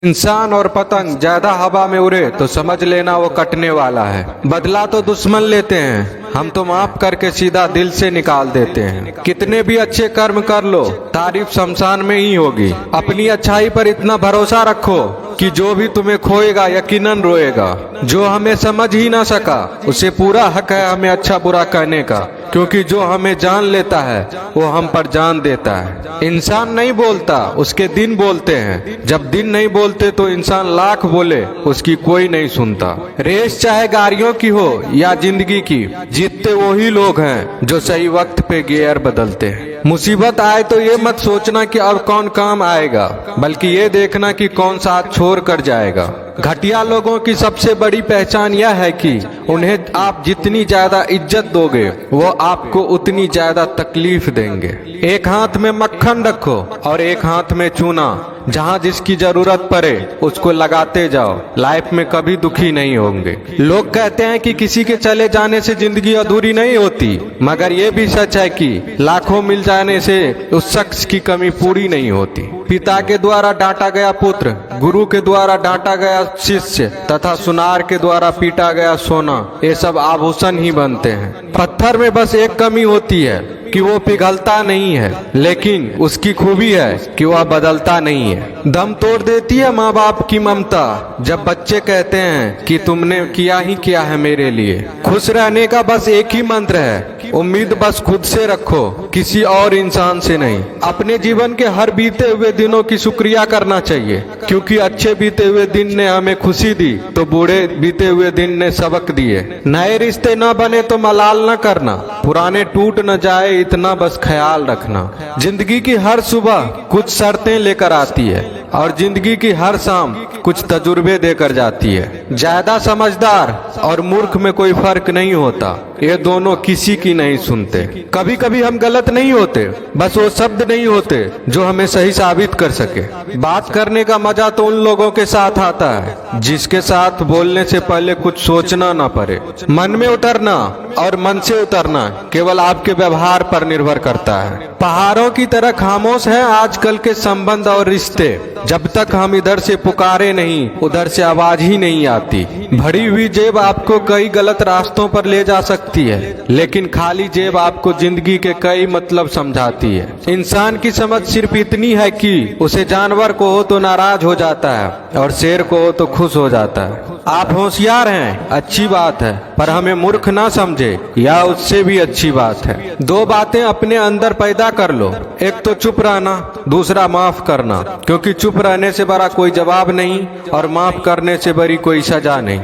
इंसान और पतंग ज्यादा हवा में उड़े तो समझ लेना वो कटने वाला है। बदला तो दुश्मन लेते हैं, हम तो माफ करके सीधा दिल से निकाल देते हैं। कितने भी अच्छे कर्म कर लो, तारीफ शमशान में ही होगी। अपनी अच्छाई पर इतना भरोसा रखो कि जो भी तुम्हें खोएगा यकीनन रोएगा। जो हमें समझ ही ना सका उसे पूरा हक है हमें अच्छा बुरा कहने का, क्योंकि जो हमें जान लेता है वो हम पर जान देता है। इंसान नहीं बोलता, उसके दिन बोलते हैं। जब दिन नहीं बोलते तो इंसान लाख बोले उसकी कोई नहीं सुनता। रेस चाहे गाड़ियों की हो या जिंदगी की, जीतते वही लोग हैं जो सही वक्त पे गियर बदलते हैं। मुसीबत आए तो ये मत सोचना कि अब कौन काम आएगा, बल्कि ये देखना कि कौन साथ छोड़ कर जाएगा। घटिया लोगों की सबसे बड़ी पहचान यह है कि उन्हें आप जितनी ज्यादा इज्जत दोगे वो आपको उतनी ज्यादा तकलीफ देंगे। एक हाथ में मक्खन रखो और एक हाथ में चूना। जहाँ जिसकी जरूरत पड़े उसको लगाते जाओ, लाइफ में कभी दुखी नहीं होंगे। लोग कहते हैं कि किसी के चले जाने से जिंदगी अधूरी नहीं होती, मगर ये भी सच है कि लाखों मिल जाने से उस शख्स की कमी पूरी नहीं होती। पिता के द्वारा डांटा गया पुत्र, गुरु के द्वारा डांटा गया शिष्य तथा सुनार के द्वारा पीटा गया सोना, ये सब आभूषण ही बनते हैं। पत्थर में बस एक कमी होती है कि वो पिघलता नहीं है, लेकिन उसकी खूबी है कि वह बदलता नहीं है। दम तोड़ देती है माँ बाप की ममता जब बच्चे कहते हैं कि तुमने किया ही क्या है मेरे लिए। खुश रहने का बस एक ही मंत्र है, उम्मीद बस खुद से रखो, किसी और इंसान से नहीं। अपने जीवन के हर बीते हुए दिनों की शुक्रिया करना चाहिए, क्योंकि अच्छे बीते हुए दिन ने हमें खुशी दी तो बूढ़े बीते हुए दिन ने सबक दिए। नए रिश्ते न बने तो मलाल न करना, पुराने टूट न जाए इतना बस ख्याल रखना। जिंदगी की हर सुबह कुछ शर्तें लेकर आती है और जिंदगी की हर शाम कुछ तजुर्बे देकर जाती है। ज्यादा समझदार और मूर्ख में कोई फर्क नहीं होता, ये दोनों किसी की नहीं सुनते। कभी कभी हम गलत नहीं होते, बस वो शब्द नहीं होते जो हमें सही साबित कर सके। बात करने का मजा तो उन लोगों के साथ आता है जिसके साथ बोलने से पहले कुछ सोचना ना पड़े। मन में उतरना और मन से उतरना केवल आपके व्यवहार पर निर्भर करता है। पहाड़ों की तरह खामोश हैं आजकल के संबंध और रिश्ते। जब तक हम इधर से पुकारे नहीं उधर से आवाज ही नहीं आती। भरी हुई जेब आपको कई गलत रास्तों पर ले जा सकती है, लेकिन खाली जेब आपको जिंदगी के कई मतलब समझाती है। इंसान की समझ सिर्फ इतनी है कि उसे जानवर को हो तो नाराज हो जाता है और शेर को हो तो खुश हो जाता है। आप होशियार हैं, अच्छी बात है, पर हमें मूर्ख ना समझे या उससे भी अच्छी बात है। दो बातें अपने अंदर पैदा कर लो, एक तो चुप रहना, दूसरा माफ करना, क्योंकि चुप रहने से बड़ा कोई जवाब नहीं और माफ करने से बड़ी कोई सजा नहीं।